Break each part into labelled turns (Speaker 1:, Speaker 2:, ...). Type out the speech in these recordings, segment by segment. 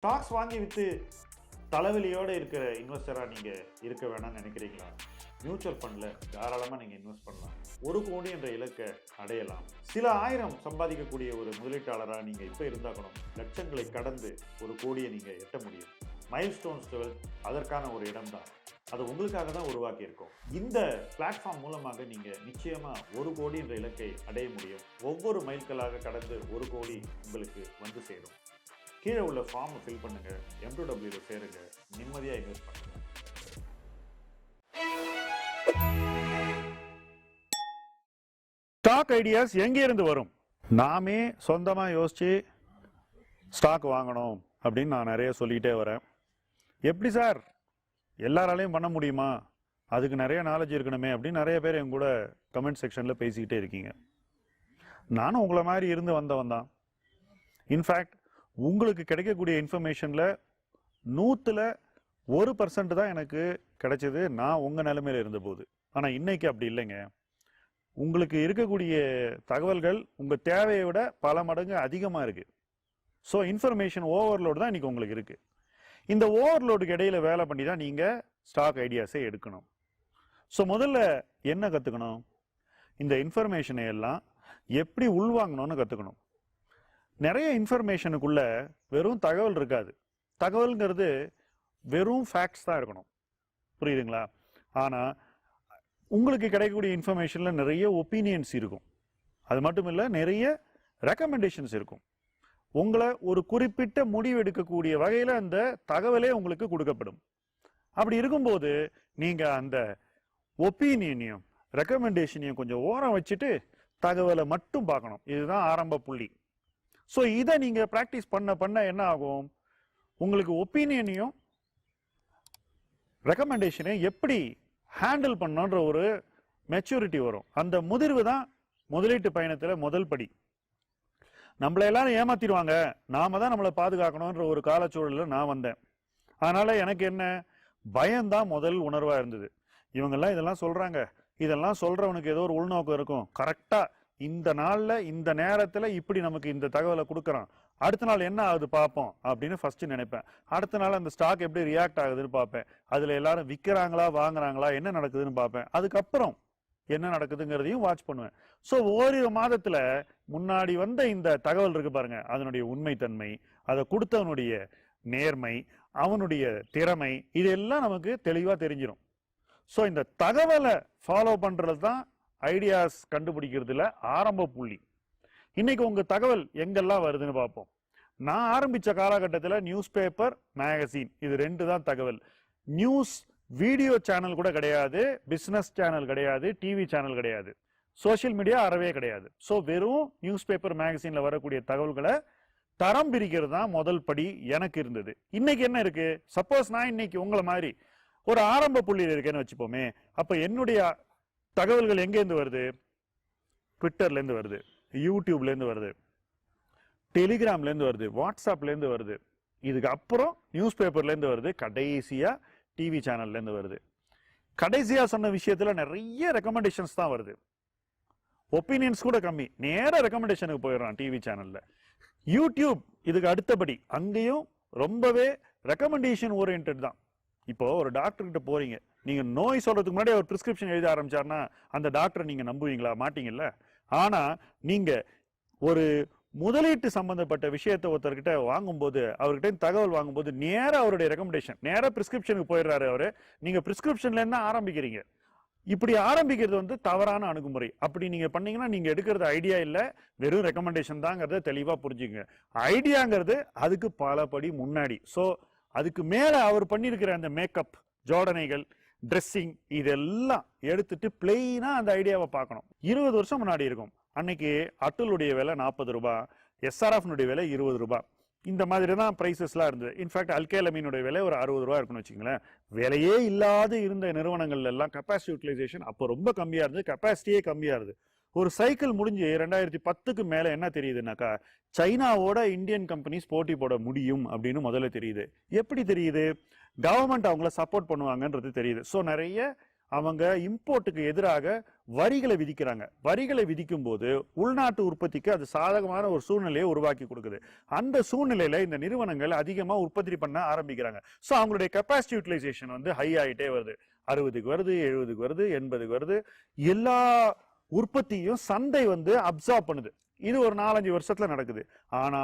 Speaker 1: Stocks வாங்கி விற்று தலைவலியோடு இருக்கிற இன்வெஸ்டராக நீங்கள் இருக்க வேணாம்னு நினைக்கிறீங்களா? மியூச்சுவல் ஃபண்டில் தாராளமாக நீங்கள் இன்வெஸ்ட் பண்ணலாம். 1 கோடி என்ற இலக்கை அடையலாம். சில ஆயிரம் சம்பாதிக்கக்கூடிய ஒரு முதலீட்டாளராக நீங்கள் இப்போ இருந்தாக்கணும். லட்சங்களை கடந்து 1 கோடியை நீங்கள் எட்ட முடியும். மைல்ஸ்டோன்ஸ் 12 அதற்கான ஒரு இடம் தான். அது உங்களுக்காக தான் உருவாக்கி இருக்கோம். இந்த பிளாட்ஃபார்ம் மூலமாக நீங்கள் நிச்சயமாக 1 கோடி என்ற இலக்கை அடைய முடியும். ஒவ்வொரு மைல்களாக கடந்து 1 கோடி உங்களுக்கு வந்து சேரும். கீழே உள்ள ஃபார்மை ஃபில் பண்ணுங்க, M2W சேருங்க, நிம்மதியாக இன்வெஸ்ட் பண்ணுங்க. ஸ்டாக் ஐடியாஸ் எங்கேருந்து வரும்? நாமே சொந்தமாக யோசிச்சு ஸ்டாக் வாங்கணும் அப்படின்னு நான் நிறைய சொல்லிகிட்டே வரேன். எப்படி சார் எல்லாராலையும் பண்ண முடியுமா? அதுக்கு நிறைய நாலேஜ் இருக்கணுமே அப்படின்னு நிறைய பேர் என் கூட கமெண்ட் செக்ஷனில் பேசிக்கிட்டே இருக்கீங்க. நானும் உங்களை மாதிரி இருந்து வந்தவன் தான். இன்ஃபேக்ட் உங்களுக்கு கிடைக்கக்கூடிய இன்ஃபர்மேஷனில் 100% தான் எனக்கு கிடைச்சது நான் உங்கள் நிலைமையில் இருந்தபோது. ஆனால் இன்னைக்கு அப்படி இல்லைங்க. உங்களுக்கு இருக்கக்கூடிய தகவல்கள் உங்கள் தேவையை விட பல மடங்கு அதிகமாக இருக்குது. ஸோ இன்ஃபர்மேஷன் ஓவர்லோடு தான் இன்றைக்கி உங்களுக்கு இருக்குது. இந்த ஓவர்லோடுக்கு இடையில வேலை பண்ணி தான் நீங்கள் ஸ்டாக் ஐடியாஸை எடுக்கணும். ஸோ முதல்ல என்ன கற்றுக்கணும்? இந்த இன்ஃபர்மேஷனை எல்லாம் எப்படி உள்வாங்கணும்னு கற்றுக்கணும். நிறைய இன்ஃபர்மேஷனுக்குள்ள வெறும் தகவல் இருக்காது. தகவல்ங்கிறது வெறும் ஃபேக்ட்ஸ் தான் இருக்கணும். புரியுதுங்களா? ஆனால் உங்களுக்கு கிடைக்கக்கூடிய இன்ஃபர்மேஷனில் நிறைய ஒப்பீனியன்ஸ் இருக்கும். அது மட்டும் இல்லை, நிறைய ரெக்கமெண்டேஷன்ஸ் இருக்கும். உங்களை ஒரு குறிப்பிட்ட முடிவு எடுக்கக்கூடிய வகையில் அந்த தகவலே உங்களுக்கு கொடுக்கப்படும். அப்படி இருக்கும்போது நீங்கள் அந்த ஒப்பீனியனையும் ரெக்கமெண்டேஷனையும் கொஞ்சம் ஓரம் வச்சுட்டு தகவலை மட்டும் பார்க்கணும். இதுதான் ஆரம்ப புள்ளி. ஸோ இதை நீங்கள் ப்ராக்டிஸ் பண்ண என்ன ஆகும்? உங்களுக்கு ஒப்பீனியனையும் ரெக்கமெண்டேஷனையும் எப்படி ஹேண்டில் பண்ணணுன்ற ஒரு மெச்சூரிட்டி வரும். அந்த முதிர்வு தான் முதலீட்டு பயணத்தில் முதல் படி. நம்மளை எல்லாரும் ஏமாத்திடுவாங்க, நாம தான் நம்மளை பாதுகாக்கணுன்ற ஒரு காலச்சூழலில் நான் வந்தேன். அதனால எனக்கு என்ன பயம்தான் முதல் உணர்வாக இருந்தது. இவங்கெல்லாம் இதெல்லாம் சொல்றாங்க, இதெல்லாம் சொல்றவனுக்கு ஏதோ ஒரு உள்நோக்கம் இருக்கும். கரெக்டாக இந்த நாளில் இந்த நேரத்தில் இப்படி நமக்கு இந்த தகவலை கொடுக்குறான், அடுத்த நாள் என்ன ஆகுது பார்ப்போம் அப்படின்னு ஃபர்ஸ்ட் நினைப்பேன். அடுத்த நாள் அந்த ஸ்டாக் எப்படி ரியாக்ட் ஆகுதுன்னு பார்ப்பேன். அதில் எல்லாரும் விற்கிறாங்களா வாங்குறாங்களா என்ன நடக்குதுன்னு பார்ப்பேன். அதுக்கப்புறம் என்ன நடக்குதுங்கிறதையும் வாட்ச் பண்ணுவேன். ஸோ ஓரிரு மாதத்தில் முன்னாடி வந்த இந்த தகவல் இருக்கு பாருங்க, அதனுடைய உண்மைத்தன்மை, அதை கொடுத்தவனுடைய நேர்மை, அவனுடைய திறமை, இதெல்லாம் நமக்கு தெளிவாக தெரிஞ்சிடும். ஸோ இந்த தகவலை ஃபாலோ பண்ணுறது தான் ஐடியாஸ் கண்டுபிடிக்கிறதுல ஆரம்ப புள்ளி. இன்னைக்கு உங்க தகவல் எங்கெல்லாம் வருதுன்னு பார்ப்போம். நான் ஆரம்பிச்ச காலகட்டத்தில் நியூஸ் பேப்பர், மேகசின், இது 2 தான் தகவல். நியூஸ் வீடியோ சேனல் கூட கிடையாது, பிசினஸ் சேனல் கிடையாது, டிவி சேனல் கிடையாது, சோசியல் மீடியா அறவே கிடையாது. ஸோ வெறும் நியூஸ் பேப்பர், மேகசின்ல வரக்கூடிய தகவல்களை தரம் பிரிக்கிறது தான் முதல் படி எனக்கு இருந்தது. இன்னைக்கு என்ன இருக்கு? சப்போஸ் நான் இன்னைக்கு உங்களை மாதிரி ஒரு ஆரம்ப புள்ளியில் இருக்கேன்னு வச்சுப்போமே, அப்ப என்னுடைய தகவல்கள் எங்கேருந்து வருது? ட்விட்டர்லேருந்து வருது, யூடியூப்லேருந்து வருது, டெலிகிராம்லேருந்து வருது, வாட்ஸ்அப்லேருந்து வருது, இதுக்கு அப்புறம் நியூஸ் பேப்பர்லேருந்து வருது, கடைசியாக டிவி சேனல்லேருந்து வருது. கடைசியாக சொன்ன விஷயத்தில் நிறைய ரெக்கமெண்டேஷன்ஸ் தான் வருது. ஒப்பீனியன்ஸ் கூட கம்மி, நேராக ரெக்கமெண்டேஷனுக்கு போயிடுறான் டிவி சேனலில். யூடியூப் இதுக்கு அடுத்தபடி, அங்கேயும் ரொம்பவே ரெக்கமெண்டேஷன் ஓரியன்ட் தான். இப்போ ஒரு டாக்டர்கிட்ட போறீங்க, நீங்க நோய் சொல்றதுக்கு முன்னாடி ஒரு பிரிஸ்கிரிப்ஷன் எழுதி ஆரம்பிச்சாருன்னா அந்த டாக்டரை நீங்க நம்புவீங்களா? மாட்டீங்கல்ல. ஆனா நீங்க ஒரு முதலீட்டு சம்பந்தப்பட்ட விஷயத்தை ஒருத்தர்கிட்ட வாங்கும்போது, அவர்கிட்ட தகவல் வாங்கும்போது, நேரா அவருடைய ரெக்கமெண்டேஷன், நேரா பிரிஸ்கிரிப்ஷனுக்கு போயிடுறாரு அவரு. நீங்க பிரிஸ்கிரிப்ஷன்ல என்ன ஆரம்பிக்கிறீங்க? இப்படி ஆரம்பிக்கிறது வந்து தவறான அணுகுமுறை. அப்படி நீங்க பண்ணீங்கன்னா நீங்க எடுக்கிறது ஐடியா இல்ல, வெறும் ரெக்கமெண்டேஷன் தாங்கிறத தெளிவா புரிஞ்சுக்கங்க. ஐடியாங்கிறது அதுக்கு பல படி முன்னாடி. ஸோ அதுக்கு மேல அவர் பண்ணியிருக்கிற அந்த மேக்கப், ஜோடனைகள், ட்ரெஸ்ஸிங், இதெல்லாம் எடுத்துட்டு பிளெயினா அந்த ஐடியாவை பார்க்கணும். 20 வருஷம் முன்னாடி இருக்கும். அன்னைக்கு அட்டுலுடைய விலை 40 ரூபாய், SRFனுடைய விலை 20 ரூபாய். இந்த மாதிரி தான் பிரைசஸ்லாம் இருந்தது. இன்ஃபேக்ட் அல்கேலமீனுடைய விலை ஒரு 60 ரூபாய் இருக்குன்னு வச்சுங்களேன். விலையே இல்லாத இருந்த நிறுவனங்கள் எல்லாம் கெப்பாசிட்டி யூட்டிலைசேஷன் அப்போ ரொம்ப கம்மியா இருந்தது, கெப்பாசிட்டியே கம்மியா இருந்தது. ஒரு சைக்கிள் முடிஞ்சு 2010க்கு மேல என்ன தெரியுதுனாக்கா, சைனாவோட இந்தியன் கம்பெனிஸ் போட்டி போட முடியும் அப்படின்னு முதல்ல தெரியுது. எப்படி தெரியுது? கவர்மெண்ட் அவங்கள சப்போர்ட் பண்ணுவாங்கன்றது தெரியுது. ஸோ நிறைய அவங்க இம்போர்ட்டுக்கு எதிராக வரிகளை விதிக்கிறாங்க. வரிகளை விதிக்கும் போது உள்நாட்டு உற்பத்திக்கு அது சாதகமான ஒரு சூழ்நிலையை உருவாக்கி கொடுக்குது. அந்த சூழ்நிலையில இந்த நிறுவனங்கள் அதிகமா உற்பத்தி பண்ண ஆரம்பிக்கிறாங்க. ஸோ அவங்களுடைய கெப்பாசிட்டி யூட்டிலைசேஷன் வந்து ஹை ஆகிட்டே வருது. 60க்கு வருது, 70க்கு வருது, 80க்கு வருது. எல்லா உற்பத்தியும் சந்தை வந்து அப்சார்ப் பண்ணுது. இது ஒரு 4-5 வருஷத்துல நடக்குது. ஆனா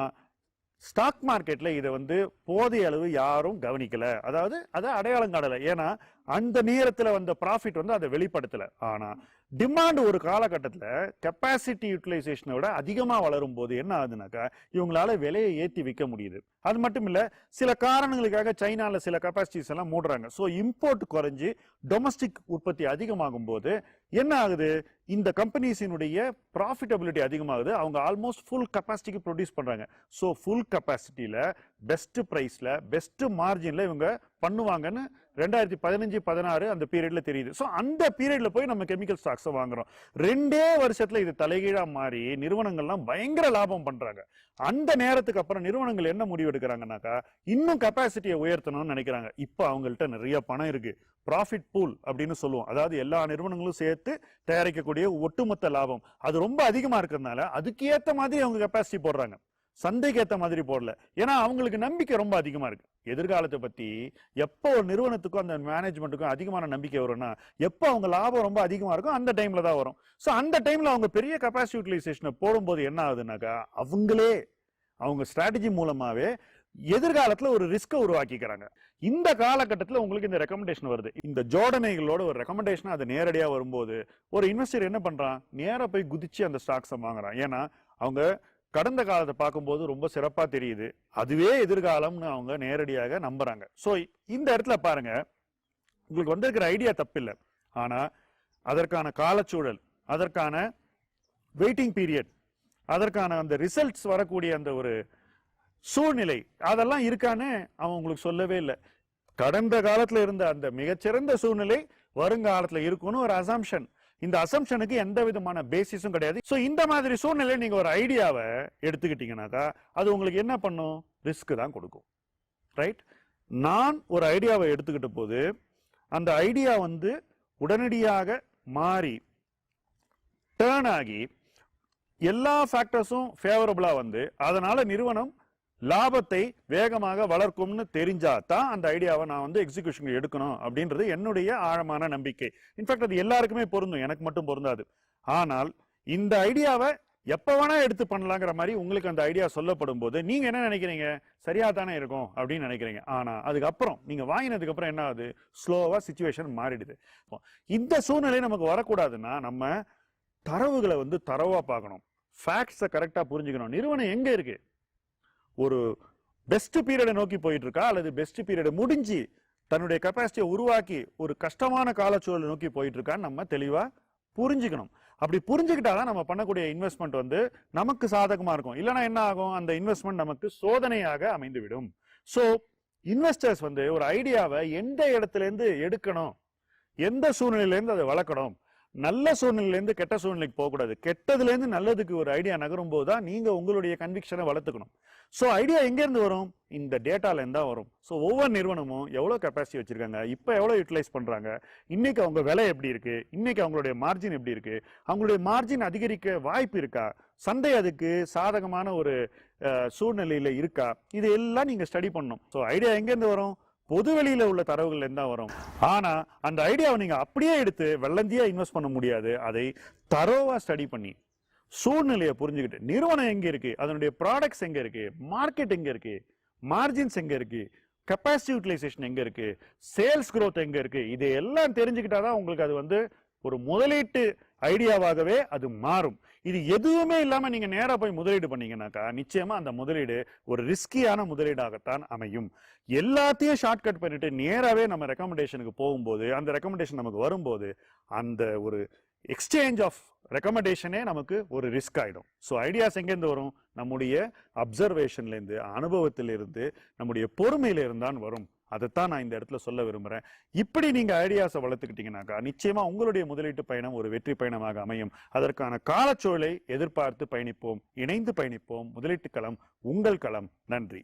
Speaker 1: ஸ்டாக் மார்க்கெட்ல இதை வந்து போதிய அளவு யாரும் கவனிக்கல. அதாவது அதை அடையாளம் காணல. ஏன்னா அந்த நேரத்துல வந்த ப்ராஃபிட் வந்து அதை வெளிப்படுத்தல. ஆனா டிமாண்ட் ஒரு காலகட்டத்துல கெப்பாசிட்டி யூட்டிலைசேஷனை விட அதிகமா வளரும் போது என்ன ஆகுதுனாக்கா இவங்களால விலையை ஏற்றி விற்க முடியுது. அது மட்டும் இல்ல, சில காரணங்களுக்காக சைனால சில கெப்பாசிட்டிஸ் எல்லாம் மூடுறாங்க. ஸோ இம்போர்ட் குறைஞ்சி டொமஸ்டிக் உற்பத்தி அதிகமாகும் போது என்ன ஆகுது, இந்த கம்பெனிஸினுடைய ப்ராஃபிட்டபிலிட்டி அதிகமாகுது. அவங்க ஆல்மோஸ்ட் ஃபுல் கெப்பாசிட்டிக்கு ப்ரொடியூஸ் பண்றாங்க. ஸோ ஃபுல் கெப்பாசிட்டியில பெஸ்ட் பிரைஸ்ல பெஸ்ட் மார்ஜின்ல இவங்க பண்ணுவாங்கன்னு 2015-16 அந்த பீரியட்ல தெரியுது. ஸோ அந்த பீரியட்ல போய் நம்ம கெமிக்கல் ஸ்டாக்ஸை வாங்குறோம். 2 வருஷத்துல இது தலைகீழா மாறி நிறுவனங்கள்லாம் பயங்கர லாபம் பண்றாங்க. அந்த நேரத்துக்கு அப்புறம் நிறுவனங்கள் என்ன முடிவு எடுக்கிறாங்கன்னாக்கா இன்னும் கெப்பாசிட்டியை உயர்த்தணும்னு நினைக்கிறாங்க. இப்போ அவங்கள்ட்ட நிறைய பணம் இருக்கு. ப்ராஃபிட் பூல் அப்படின்னு சொல்லுவோம். அதாவது எல்லா நிறுவனங்களும் சேர்த்து தயாரிக்கக்கூடிய ஒட்டுமொத்த லாபம் அது ரொம்ப அதிகமா இருக்கிறதுனால அதுக்கு ஏற்ற மாதிரி அவங்க கெப்பாசிட்டி போடுறாங்க. சந்தைக்கு ஏற்ற மாதிரி போடல. ஏன்னா அவங்களுக்கு நம்பிக்கை ரொம்ப அதிகமா இருக்கு. எதிர்காலத்தை பத்தி எப்போ ஒரு நிறுவனத்துக்கும் அந்த மேனேஜ்மெண்ட்டுக்கும் அதிகமான நம்பிக்கை வரும்னா எப்போ அவங்க லாபம் ரொம்ப அதிகமா இருக்கும் அந்த டைம்ல தான் வரும். ஸோ அந்த டைம்ல அவங்க பெரிய கெப்பாசிட்டி யூட்டிலைசேஷனை போடும்போது என்ன ஆகுதுனாக்கா அவங்களே அவங்க ஸ்ட்ராட்டஜி மூலமாவே எதிர்காலத்துல ஒரு ரிஸ்கை உருவாக்கிக்கிறாங்க. இந்த காலகட்டத்தில் உங்களுக்கு இந்த ரெக்கமெண்டேஷன் வருது. இந்த ஜோடனைகளோட ஒரு ரெக்கமெண்டேஷன் அது நேரடியா வரும்போது ஒரு இன்வெஸ்டர் என்ன பண்றான், நேரா போய் குதிச்சு அந்த ஸ்டாக்ஸை வாங்குறான். ஏன்னா அவங்க கடந்த காலத்தை பார்க்கும்போது ரொம்ப சிறப்பா தெரியுது. அதுவே எதிர்காலம்னு அவங்க நேரடியாக நம்புறாங்க. ஸோ இந்த இடத்துல பாருங்க, உங்களுக்கு வந்திருக்கிற ஐடியா தப்பில்லை. ஆனா அதற்கான காலச்சூழல், அதற்கான வெயிட்டிங் பீரியட், அதற்கான அந்த ரிசல்ட்ஸ் வரக்கூடிய அந்த ஒரு சூழ்நிலை அதெல்லாம் இருக்கான்னு அவன் உங்களுக்கு சொல்லவே இல்லை. கடந்த காலத்துல இருந்த அந்த மிகச்சிறந்த சூழ்நிலை வருங்காலத்துல இருக்கும்னு ஒரு அசம்ஷன். இந்த அசம்ஷனுக்கு எந்த விதமான பேசிஸும் கிடையாது. ஸோ இந்த மாதிரி சூழ்நிலை நீங்க ஒரு ஐடியாவை எடுத்துக்கிட்டீங்கன்னாக்கா அது உங்களுக்கு என்ன பண்ணும், ரிஸ்க் தான் கொடுக்கும். ரைட்? நான் ஒரு ஐடியாவை எடுத்துக்கிட்ட போது அந்த ஐடியா வந்து உடனடியாக மாறி டேர்ன் ஆகி எல்லா ஃபேக்டர்ஸும் ஃபேவரபிளா வந்து அதனால நிறுவனம் லாபத்தை வேகமாக வளர்க்கும்னு தெரிஞ்சாதான் அந்த ஐடியாவை நான் வந்து எக்ஸிகியூஷன் எடுக்கணும் அப்படின்றது என்னுடைய ஆழமான நம்பிக்கை. இன்ஃபேக்ட் அது எல்லாருக்குமே பொருந்தும், எனக்கு மட்டும் பொருந்தாது. ஆனால் இந்த ஐடியாவை எப்ப வேணா எடுத்து பண்ணலாங்கிற மாதிரி உங்களுக்கு அந்த ஐடியா சொல்லப்படும் போது நீங்க என்ன நினைக்கிறீங்க, சரியா தானே இருக்கும் அப்படின்னு நினைக்கிறீங்க. ஆனா அதுக்கப்புறம் நீங்க வாங்கினதுக்கு அப்புறம் என்ன ஆகுது, ஸ்லோவா சிச்சுவேஷன் மாறிடுது. இந்த சூழ்நிலை நமக்கு வரக்கூடாதுன்னா நம்ம தரவுகளை வந்து தரவா பார்க்கணும், ஃபேக்ட்ஸை கரெக்டா புரிஞ்சுக்கணும். நிறுவனம் எங்க இருக்கு, ஒரு பெஸ்ட் பீரியடை நோக்கி போயிட்டு இருக்கா அல்லது பெஸ்ட் பீரியடை முடிஞ்சு தன்னுடைய கெப்பாசிட்டியை உருவாக்கி ஒரு கஷ்டமான காலச்சூழலை நோக்கி போயிட்டு இருக்கான்னு நம்ம தெளிவா புரிஞ்சுக்கணும். அப்படி புரிஞ்சுக்கிட்டாதான் நம்ம பண்ணக்கூடிய இன்வெஸ்ட்மெண்ட் வந்து நமக்கு சாதகமா இருக்கும். இல்லைன்னா என்ன ஆகும், அந்த இன்வெஸ்ட்மெண்ட் நமக்கு சோதனையாக அமைந்துவிடும். ஸோ இன்வெஸ்டர்ஸ் வந்து ஒரு ஐடியாவை எந்த இடத்துல இருந்து எடுக்கணும், எந்த சூழ்நிலையில இருந்து அதை வளர்க்கணும், நல்ல சூழ்நிலையிலேருந்து கெட்ட சூழ்நிலைக்கு போகக்கூடாது. கெட்டதுலேருந்து நல்லதுக்கு ஒரு ஐடியா நகரும் போது தான் நீங்க உங்களுடைய கன்விக்ஷனை வளர்த்துக்கணும். ஸோ ஐடியா எங்கேருந்து வரும், இந்த டேட்டால இருந்தா வரும். ஸோ ஒவ்வொரு நிறுவனமும் எவ்வளோ கெப்பாசிட்டி வச்சிருக்காங்க, இப்போ எவ்வளோ யூட்டிலைஸ் பண்றாங்க, இன்னைக்கு அவங்க விலை எப்படி இருக்கு, இன்னைக்கு அவங்களுடைய மார்ஜின் எப்படி இருக்கு, அவங்களுடைய மார்ஜின் அதிகரிக்க வாய்ப்பு இருக்கா, சந்தை அதுக்கு சாதகமான ஒரு சூழ்நிலையில இருக்கா, இது எல்லாம் நீங்க ஸ்டடி பண்ணணும். ஸோ ஐடியா எங்கேருந்து வரும், பொது வெளியில உள்ள தரவுகள் இருந்தா வரும். ஆனா அந்த ஐடியாவை நீங்க அப்படியே எடுத்து வெள்ளந்தியா இன்வெஸ்ட் பண்ண முடியாது. அதை தரோவா ஸ்டடி பண்ணி சூழ்நிலையை புரிஞ்சுக்கிட்டு நிறுவனம் எங்க இருக்கு, அதனுடைய ப்ராடக்ட்ஸ் எங்க இருக்கு, மார்க்கெட் எங்க இருக்கு, மார்ஜின்ஸ் எங்க இருக்கு, கெப்பாசிட்டி யூட்டிலைசேஷன் எங்க இருக்கு, சேல்ஸ் growth எங்க இருக்கு, இதையெல்லாம் தெரிஞ்சுக்கிட்டாதான் உங்களுக்கு அது வந்து ஒரு முதலீட்டு ஐடியாவாகவே அது மாறும். இது எதுவுமே இல்லாம நீங்க நேரா போய் முதலீடு பண்ணீங்கன்னாக்கா நிச்சயமா அந்த முதலீடு ஒரு ரிஸ்கியான முதலீடாகத்தான் அமையும். எல்லாத்தையும் ஷார்ட்கட் பண்ணிட்டு நேராவே நம்ம ரெக்கமெண்டேஷனுக்கு போகும்போது அந்த ரெக்கமெண்டேஷன் நமக்கு வரும்போது அந்த ஒரு எக்ஸ்சேஞ்ச் ஆஃப் ரெக்கமெண்டேஷனே நமக்கு ஒரு ரிஸ்க் ஆயிடும். ஸோ ஐடியாஸ் எங்கேருந்து வரும், நம்முடைய அப்சர்வேஷன்ல இருந்து, அனுபவத்திலிருந்து, நம்முடைய பொறுமையில இருந்தான் வரும். அதைத்தான் நான் இந்த இடத்துல சொல்ல விரும்புறேன். இப்படி நீங்க ஐடியாஸை வளர்த்துக்கிட்டீங்கன்னாக்கா நிச்சயமா உங்களுடைய முதலீட்டு பயணம் ஒரு வெற்றி பயணமாக அமையும். அதற்கான காலச்சூழலை எதிர்பார்த்து பயணிப்போம், இணைந்து பயணிப்போம். முதலீட்டு களம் உங்கள் களம். நன்றி.